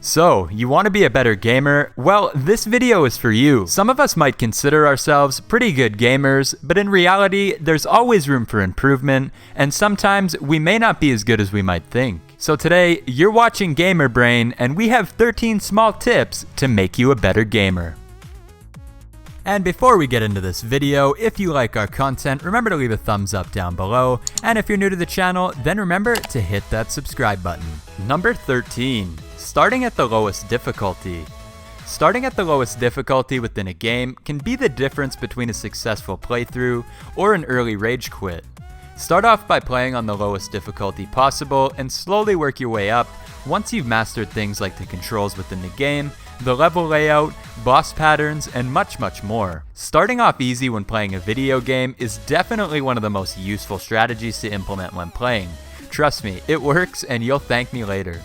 So, you want to be a better gamer? Well, this video is for you. Some of us might consider ourselves pretty good gamers, but in reality, there's always room for improvement, and sometimes we may not be as good as we might think. So today, you're watching GamerBrain, and we have 13 small tips to make you a better gamer. And before we get into this video, if you like our content, remember to leave a thumbs up down below, and if you're new to the channel, then remember to hit that subscribe button. Number 13. Starting at the lowest difficulty. Starting at the lowest difficulty within a game can be the difference between a successful playthrough or an early rage quit. Start off by playing on the lowest difficulty possible and slowly work your way up once you've mastered things like the controls within the game, the level layout, boss patterns, and much more. Starting off easy when playing a video game is definitely one of the most useful strategies to implement when playing. Trust me, it works and you'll thank me later.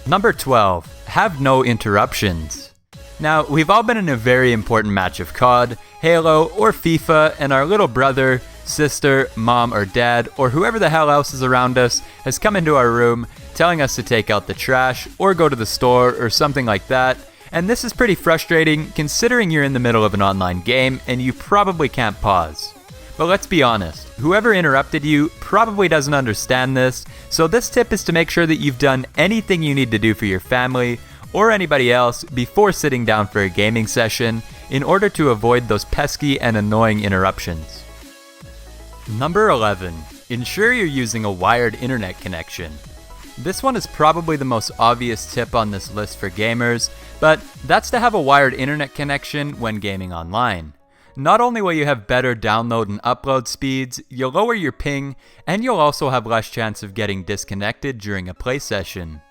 Number 12. Have no interruptions. Now, we've all been in a very important match of COD, Halo, or FIFA, and our little brother, sister, mom, or dad, or whoever the hell else is around us, has come into our room telling us to take out the trash, or go to the store, or something like that. And this is pretty frustrating considering you're in the middle of an online game and you probably can't pause. But let's be honest, whoever interrupted you probably doesn't understand this, so this tip is to make sure that you've done anything you need to do for your family or anybody else before sitting down for a gaming session in order to avoid those pesky and annoying interruptions. Number 11. Ensure you're using a wired internet connection. This one is probably the most obvious tip on this list for gamers, but that's to have a wired internet connection when gaming online. Not only will you have better download and upload speeds, you'll lower your ping, and you'll also have less chance of getting disconnected during a play session.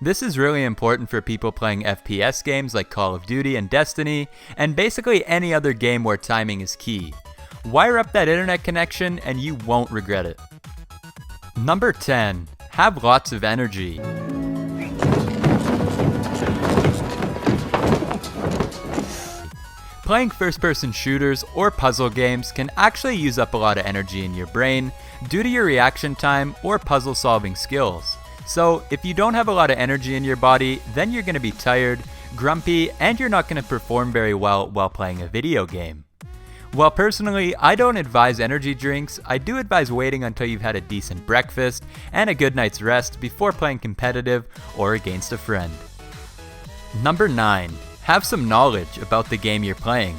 This is really important for people playing FPS games like Call of Duty and Destiny, and basically any other game where timing is key. Wire up that internet connection and you won't regret it. Number 10. Have lots of energy. Playing first-person shooters or puzzle games can actually use up a lot of energy in your brain due to your reaction time or puzzle-solving skills. So if you don't have a lot of energy in your body, then you're going to be tired, grumpy, and you're not going to perform very well while playing a video game. While personally, I don't advise energy drinks, I do advise waiting until you've had a decent breakfast and a good night's rest before playing competitive or against a friend. Number 9. Have some knowledge about the game you're playing.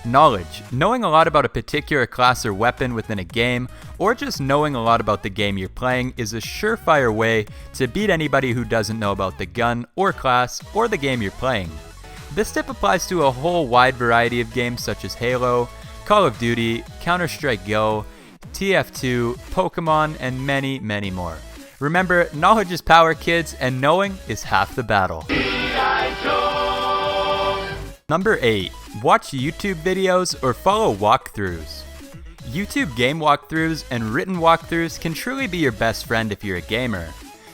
Knowledge, knowing a lot about a particular class or weapon within a game, or just knowing a lot about the game you're playing is a surefire way to beat anybody who doesn't know about the gun or class or the game you're playing. This tip applies to a whole wide variety of games such as Halo, Call of Duty, Counter-Strike Go, TF2, Pokemon, and many more. Remember, knowledge is power, kids, and knowing is half the battle. Number 8. Watch YouTube videos or follow walkthroughs. YouTube game walkthroughs and written walkthroughs can truly be your best friend if you're a gamer.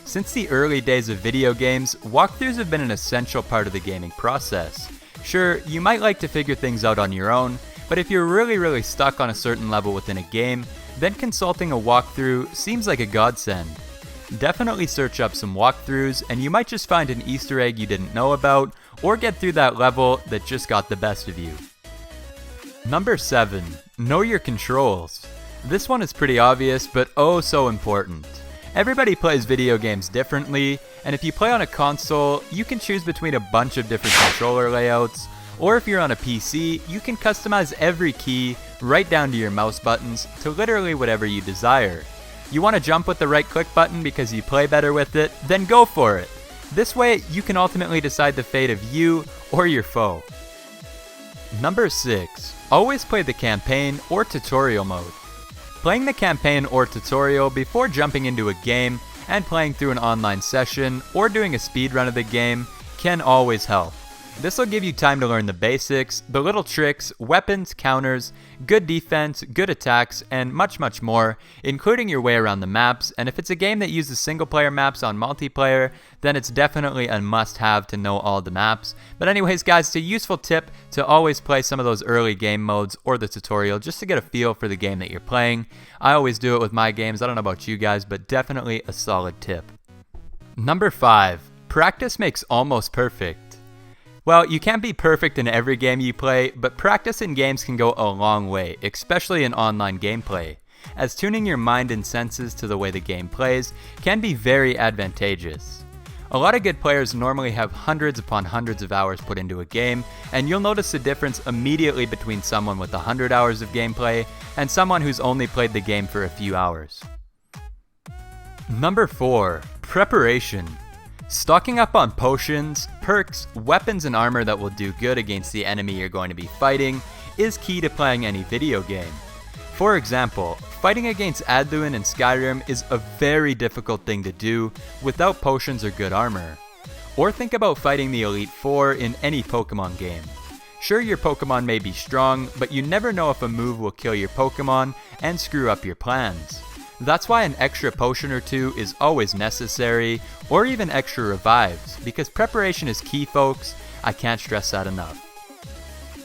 Since the early days of video games, walkthroughs have been an essential part of the gaming process. Sure, you might like to figure things out on your own, but if you're really stuck on a certain level within a game, then consulting a walkthrough seems like a godsend. Definitely search up some walkthroughs and you might just find an Easter egg you didn't know about, or get through that level that just got the best of you. Number 7. Know your controls. This one is pretty obvious, but oh so important. Everybody plays video games differently, and if you play on a console, you can choose between a bunch of different controller layouts, or if you're on a PC, you can customize every key right down to your mouse buttons to literally whatever you desire. You want to jump with the right click button because you play better with it? Then go for it! This way, you can ultimately decide the fate of you or your foe. Number 6. Always play the campaign or tutorial mode. Playing the campaign or tutorial before jumping into a game and playing through an online session or doing a speedrun of the game can always help. This will give you time to learn the basics, the little tricks, weapons, counters, good defense, good attacks, and much more, including your way around the maps. And if it's a game that uses single-player maps on multiplayer, then it's definitely a must-have to know all the maps. But anyways, guys, it's a useful tip to always play some of those early game modes or the tutorial just to get a feel for the game that you're playing. I always do it with my games. I don't know about you guys, but definitely a solid tip. Number 5. Practice makes almost perfect. Well, you can't be perfect in every game you play, but practice in games can go a long way, especially in online gameplay, as tuning your mind and senses to the way the game plays can be very advantageous. A lot of good players normally have hundreds upon hundreds of hours put into a game, and you'll notice the difference immediately between someone with 100 hours of gameplay and someone who's only played the game for a few hours. Number 4. Preparation. Stocking up on potions, perks, weapons, and armor that will do good against the enemy you're going to be fighting is key to playing any video game. For example, fighting against Adluin in Skyrim is a very difficult thing to do without potions or good armor. Or think about fighting the Elite Four in any Pokemon game. Sure, your Pokemon may be strong, but you never know if a move will kill your Pokemon and screw up your plans. That's why an extra potion or two is always necessary, or even extra revives, because preparation is key, folks. I can't stress that enough.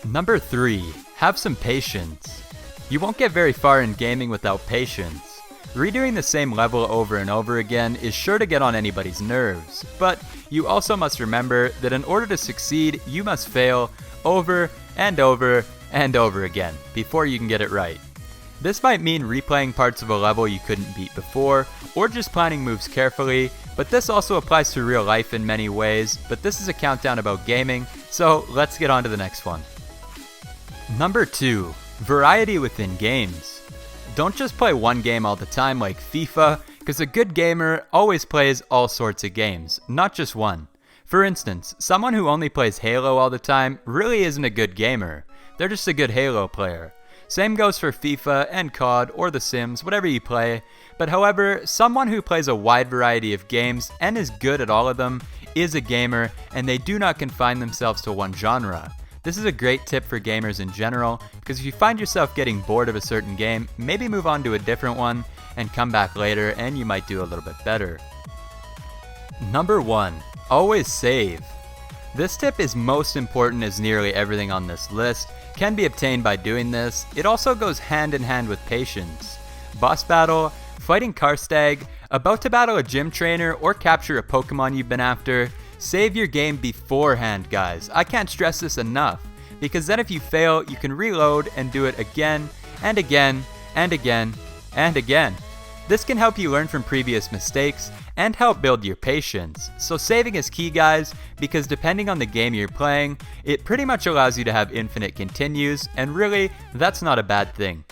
Number 3. Have some patience. You won't get very far in gaming without patience. Redoing the same level over and over again is sure to get on anybody's nerves, but you also must remember that in order to succeed, you must fail over and over and over again before you can get it right. This might mean replaying parts of a level you couldn't beat before, or just planning moves carefully, but this also applies to real life in many ways. But this is a countdown about gaming, so let's get on to the next one. Number 2. Variety within games. Don't just play one game all the time like FIFA, because a good gamer always plays all sorts of games, not just one. For instance, someone who only plays Halo all the time really isn't a good gamer. They're just a good Halo player. Same goes for FIFA and COD or The Sims, whatever you play. But however, someone who plays a wide variety of games and is good at all of them is a gamer, and they do not confine themselves to one genre. This is a great tip for gamers in general, because if you find yourself getting bored of a certain game, maybe move on to a different one and come back later and you might do a little bit better. Number 1. Always save. This tip is most important, as nearly everything on this list can be obtained by doing this. It also goes hand in hand with patience. Boss battle, fighting Karstag, about to battle a gym trainer, or capture a Pokemon you've been after, save your game beforehand, guys. I can't stress this enough, because then if you fail, you can reload and do it again and again and again and again. This can help you learn from previous mistakes and help build your patience. So saving is key, guys, because depending on the game you're playing, it pretty much allows you to have infinite continues, and really, that's not a bad thing.